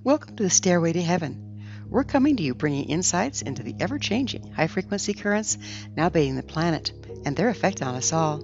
Welcome to the Stairway to Heaven. We're coming to you bringing insights into the ever-changing high-frequency currents now bathing the planet and their effect on us all.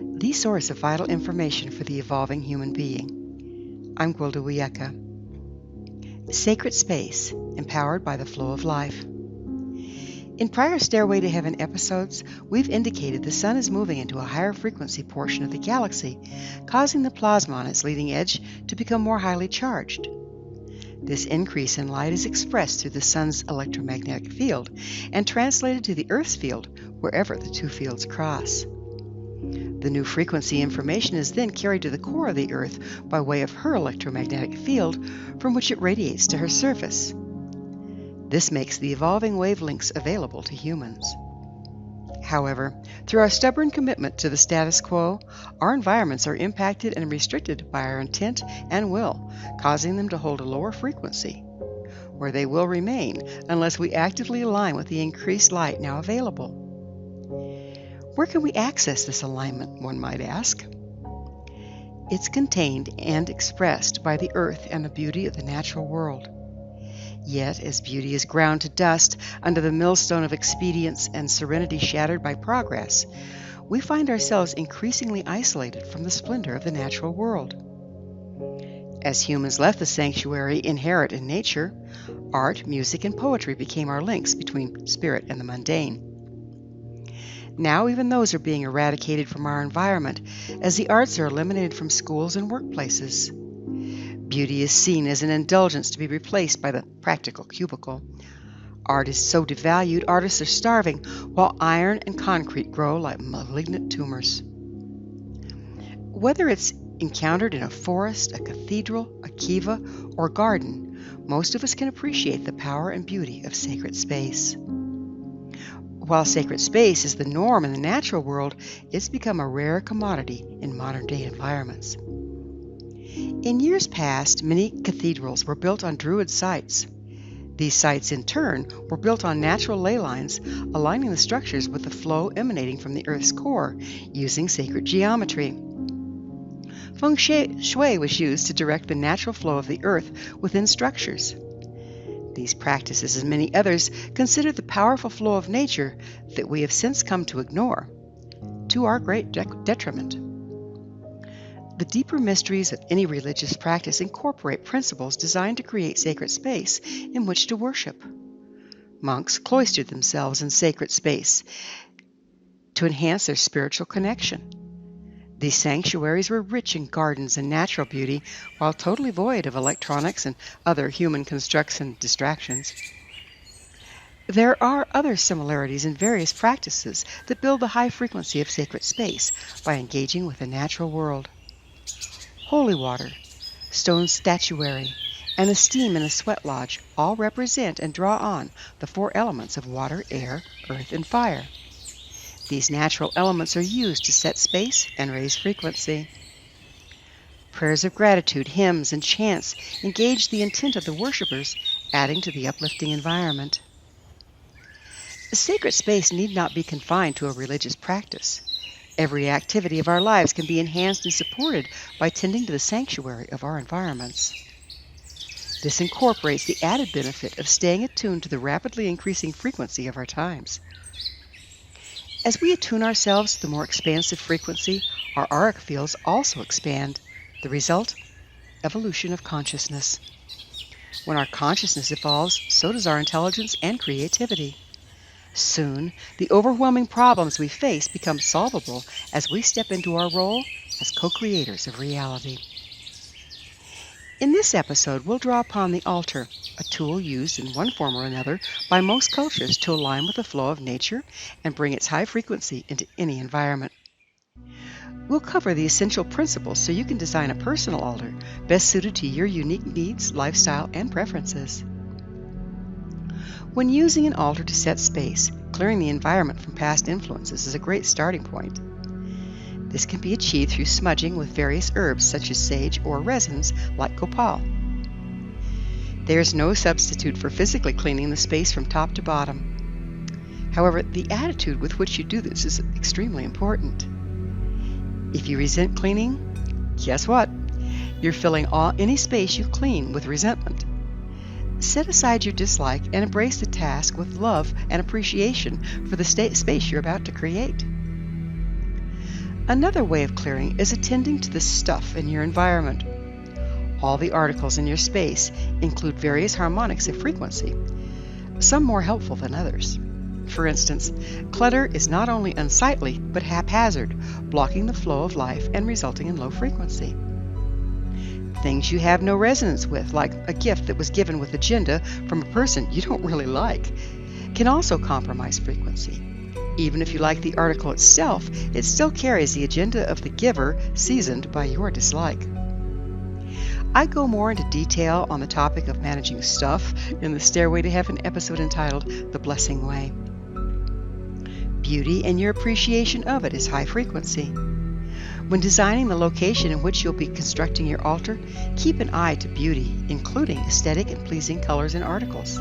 The source of vital information for the evolving human being. I'm Gwilda. Sacred space, empowered by the flow of life. In prior Stairway to Heaven episodes, we've indicated the Sun is moving into a higher frequency portion of the galaxy, causing the plasma on its leading edge to become more highly charged. This increase in light is expressed through the Sun's electromagnetic field and translated to the Earth's field wherever the two fields cross. The new frequency information is then carried to the core of the Earth by way of her electromagnetic field, from which it radiates to her surface. This makes the evolving wavelengths available to humans. However, through our stubborn commitment to the status quo, our environments are impacted and restricted by our intent and will, causing them to hold a lower frequency, where they will remain unless we actively align with the increased light now available. Where can we access this alignment, one might ask? It's contained and expressed by the Earth and the beauty of the natural world. Yet, as beauty is ground to dust under the millstone of expedience and serenity shattered by progress, we find ourselves increasingly isolated from the splendor of the natural world. As humans left the sanctuary inherent in nature, art, music, and poetry became our links between spirit and the mundane. Now even those are being eradicated from our environment, as the arts are eliminated from schools and workplaces. Beauty is seen as an indulgence to be replaced by the practical cubicle. Art is so devalued, artists are starving, while iron and concrete grow like malignant tumors. Whether it's encountered in a forest, a cathedral, a kiva, or garden, most of us can appreciate the power and beauty of sacred space. While sacred space is the norm in the natural world, it's become a rare commodity in modern-day environments. In years past, many cathedrals were built on Druid sites. These sites, in turn, were built on natural ley lines, aligning the structures with the flow emanating from the Earth's core, using sacred geometry. Feng Shui was used to direct the natural flow of the Earth within structures. These practices, and many others, consider the powerful flow of nature that we have since come to ignore, to our great detriment. The deeper mysteries of any religious practice incorporate principles designed to create sacred space in which to worship. Monks cloistered themselves in sacred space to enhance their spiritual connection. These sanctuaries were rich in gardens and natural beauty, while totally void of electronics and other human constructs and distractions. There are other similarities in various practices that build the high frequency of sacred space by engaging with the natural world. Holy water, stone statuary, and the steam in the sweat lodge all represent and draw on the four elements of water, air, earth, and fire. These natural elements are used to set space and raise frequency. Prayers of gratitude, hymns, and chants engage the intent of the worshippers, adding to the uplifting environment. A sacred space need not be confined to a religious practice. Every activity of our lives can be enhanced and supported by tending to the sanctuary of our environments. This incorporates the added benefit of staying attuned to the rapidly increasing frequency of our times. As we attune ourselves to the more expansive frequency, our auric fields also expand. The result? Evolution of consciousness. When our consciousness evolves, so does our intelligence and creativity. Soon, the overwhelming problems we face become solvable as we step into our role as co-creators of reality. In this episode, we'll draw upon the altar, a tool used in one form or another by most cultures to align with the flow of nature and bring its high frequency into any environment. We'll cover the essential principles so you can design a personal altar best suited to your unique needs, lifestyle, and preferences. When using an altar to set space, clearing the environment from past influences is a great starting point. This can be achieved through smudging with various herbs such as sage or resins like copal. There is no substitute for physically cleaning the space from top to bottom. However, the attitude with which you do this is extremely important. If you resent cleaning, guess what? You're filling any space you clean with resentment, Set aside your dislike and embrace the task with love and appreciation for the space you're about to create. Another way of clearing is attending to the stuff in your environment. All the articles in your space include various harmonics of frequency, some more helpful than others. For instance, clutter is not only unsightly but haphazard, blocking the flow of life and resulting in low frequency. Things you have no resonance with, like a gift that was given with agenda from a person you don't really like, can also compromise frequency. Even if you like the article itself, it still carries the agenda of the giver, seasoned by your dislike. I go more into detail on the topic of managing stuff in the Stairway to Heaven episode entitled The Blessing Way. Beauty and your appreciation of it is high frequency. When designing the location in which you'll be constructing your altar, keep an eye to beauty, including aesthetic and pleasing colors and articles.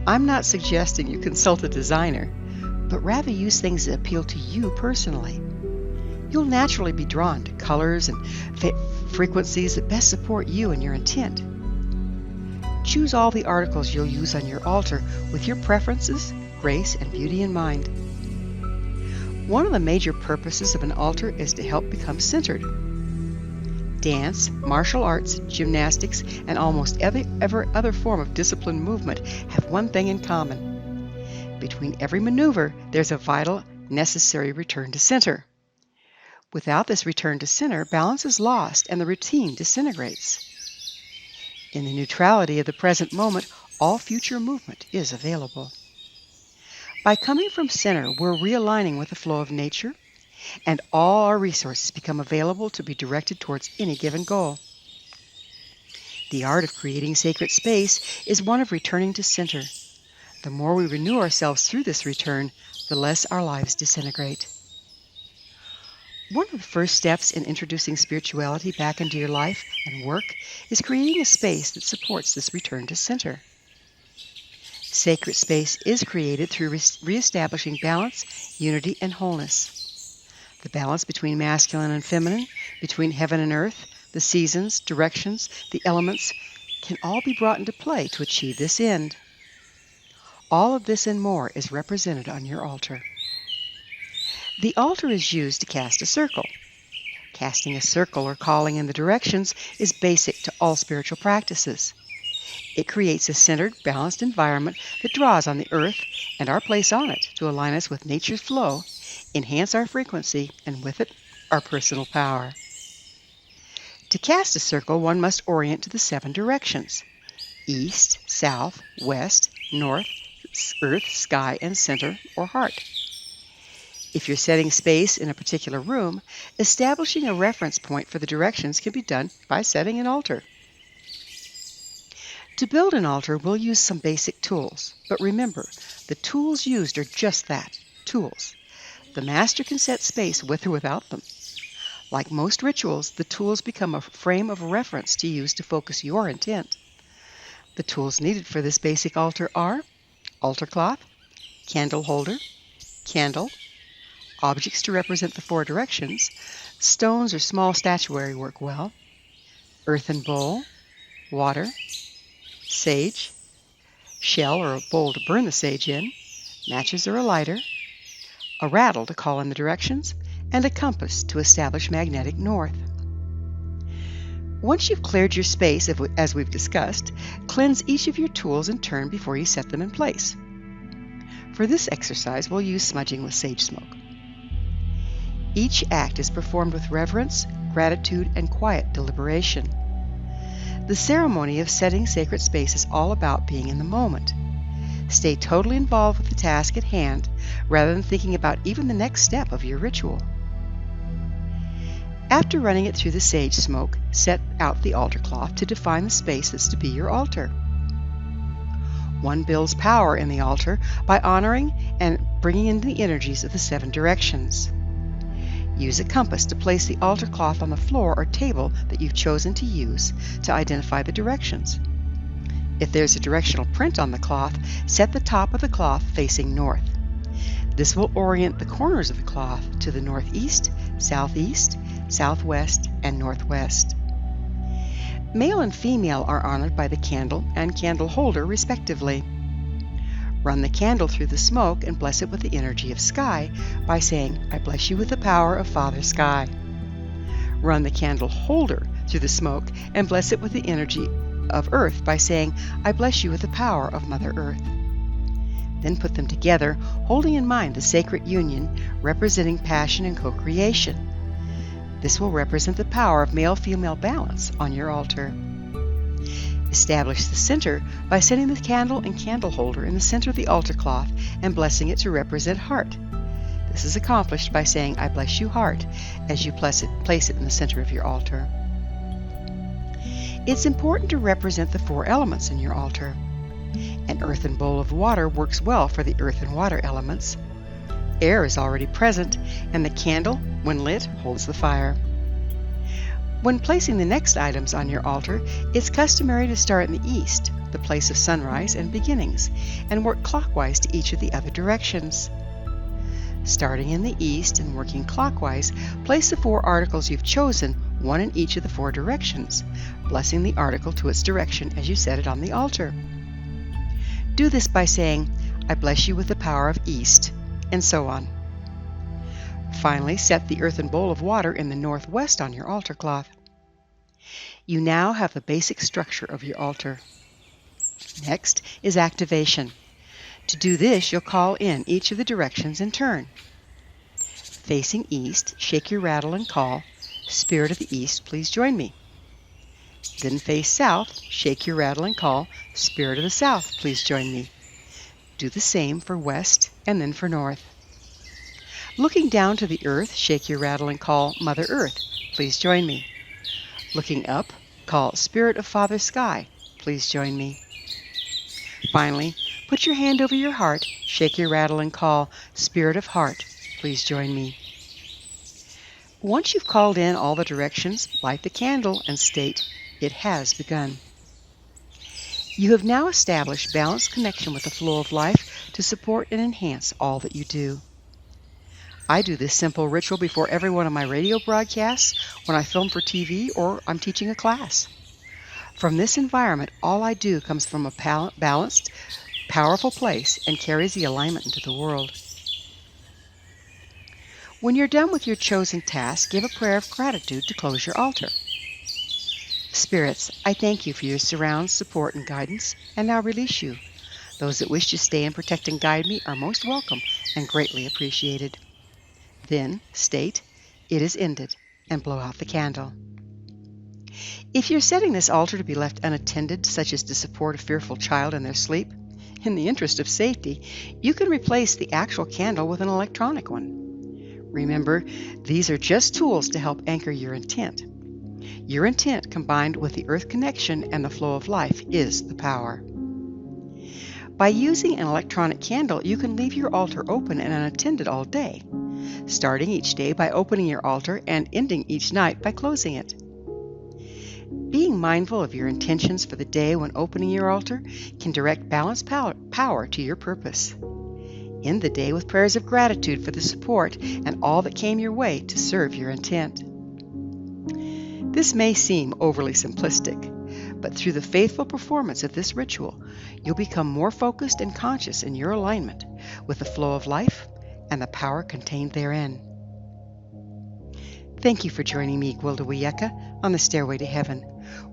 I'm not suggesting you consult a designer, but rather use things that appeal to you personally. You'll naturally be drawn to colors and frequencies that best support you and your intent. Choose all the articles you'll use on your altar with your preferences, grace, and beauty in mind. One of the major purposes of an altar is to help become centered. Dance, martial arts, gymnastics, and almost every other form of disciplined movement have one thing in common. Between every maneuver, there's a vital, necessary return to center. Without this return to center, balance is lost and the routine disintegrates. In the neutrality of the present moment, all future movement is available. By coming from center, we're realigning with the flow of nature, and all our resources become available to be directed towards any given goal. The art of creating sacred space is one of returning to center. The more we renew ourselves through this return, the less our lives disintegrate. One of the first steps in introducing spirituality back into your life and work is creating a space that supports this return to center. Sacred space is created through reestablishing balance, unity, and wholeness. The balance between masculine and feminine, between heaven and earth, the seasons, directions, the elements, can all be brought into play to achieve this end. All of this and more is represented on your altar. The altar is used to cast a circle. Casting a circle or calling in the directions is basic to all spiritual practices. It creates a centered, balanced environment that draws on the earth and our place on it to align us with nature's flow, enhance our frequency, and with it, our personal power. To cast a circle, one must orient to the 7 directions: east, south, west, north, earth, sky, and center or heart. If you're setting space in a particular room, establishing a reference point for the directions can be done by setting an altar. To build an altar, we'll use some basic tools, but remember, the tools used are just that, tools. The master can set space with or without them. Like most rituals, the tools become a frame of reference to use to focus your intent. The tools needed for this basic altar are altar cloth, candle holder, candle, objects to represent the 4 directions, stones or small statuary work well, earthen bowl, water, sage, shell or a bowl to burn the sage in, matches or a lighter, a rattle to call in the directions, and a compass to establish magnetic north. Once you've cleared your space, as we've discussed, cleanse each of your tools in turn before you set them in place. For this exercise, we'll use smudging with sage smoke. Each act is performed with reverence, gratitude, and quiet deliberation. The ceremony of setting sacred space is all about being in the moment. Stay totally involved with the task at hand rather than thinking about even the next step of your ritual. After running it through the sage smoke, set out the altar cloth to define the space that's to be your altar. One builds power in the altar by honoring and bringing in the energies of the 7 directions. Use a compass to place the altar cloth on the floor or table that you've chosen to use to identify the directions. If there's a directional print on the cloth, set the top of the cloth facing north. This will orient the corners of the cloth to the northeast, southeast, southwest, and northwest. Male and female are honored by the candle and candle holder, respectively. Run the candle through the smoke and bless it with the energy of sky by saying, I bless you with the power of Father Sky. Run the candle holder through the smoke and bless it with the energy of Earth by saying, I bless you with the power of Mother Earth. Then put them together, holding in mind the sacred union representing passion and co-creation. This will represent the power of male-female balance on your altar. Establish the center by setting the candle and candle holder in the center of the altar cloth and blessing it to represent heart. This is accomplished by saying, I bless you, heart, as you place it in the center of your altar. It's important to represent the 4 elements in your altar. An earthen bowl of water works well for the earth and water elements. Air is already present, and the candle, when lit, holds the fire. When placing the next items on your altar, it's customary to start in the east, the place of sunrise and beginnings, and work clockwise to each of the other directions. Starting in the east and working clockwise, place the 4 articles you've chosen, one in each of the 4 directions, blessing the article to its direction as you set it on the altar. Do this by saying, I bless you with the power of east, and so on. Finally, set the earthen bowl of water in the northwest on your altar cloth. You now have the basic structure of your altar. Next is activation. To do this, you'll call in each of the directions in turn. Facing east, shake your rattle and call, Spirit of the East, please join me. Then face south, shake your rattle and call, Spirit of the South, please join me. Do the same for west and then for north. Looking down to the earth, shake your rattle and call, Mother Earth, please join me. Looking up, call, Spirit of Father Sky, please join me. Finally, put your hand over your heart, shake your rattle and call, Spirit of Heart, please join me. Once you've called in all the directions, light the candle and state, It has begun. You have now established balanced connection with the flow of life to support and enhance all that you do. I do this simple ritual before every one of my radio broadcasts, when I film for TV, or I'm teaching a class. From this environment, all I do comes from a balanced, powerful place and carries the alignment into the world. When you're done with your chosen task, give a prayer of gratitude to close your altar. Spirits, I thank you for your surround, support, and guidance, and now release you. Those that wish to stay and protect and guide me are most welcome and greatly appreciated. Then state, It is ended, and blow out the candle. If you're setting this altar to be left unattended, such as to support a fearful child in their sleep, in the interest of safety, you can replace the actual candle with an electronic one. Remember, these are just tools to help anchor your intent. Your intent combined with the earth connection and the flow of life is the power. By using an electronic candle, you can leave your altar open and unattended all day, starting each day by opening your altar and ending each night by closing it. Being mindful of your intentions for the day when opening your altar can direct balanced power to your purpose. End the day with prayers of gratitude for the support and all that came your way to serve your intent. This may seem overly simplistic, but through the faithful performance of this ritual, you'll become more focused and conscious in your alignment with the flow of life and the power contained therein. Thank you for joining me, Gwilda, on the Stairway to Heaven,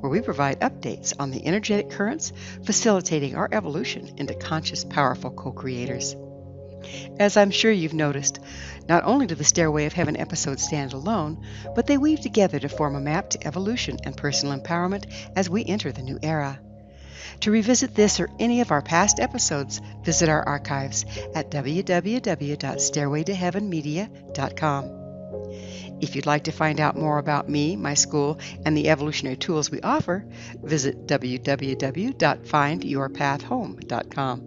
where we provide updates on the energetic currents facilitating our evolution into conscious, powerful co-creators. As I'm sure you've noticed, not only do the Stairway of Heaven episodes stand alone, but they weave together to form a map to evolution and personal empowerment as we enter the new era. To revisit this or any of our past episodes, visit our archives at www.stairwaytoheavenmedia.com. If you'd like to find out more about me, my school, and the evolutionary tools we offer, visit www.findyourpathhome.com.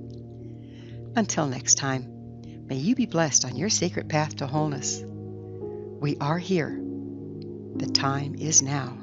Until next time, may you be blessed on your sacred path to wholeness. We are here. The time is now.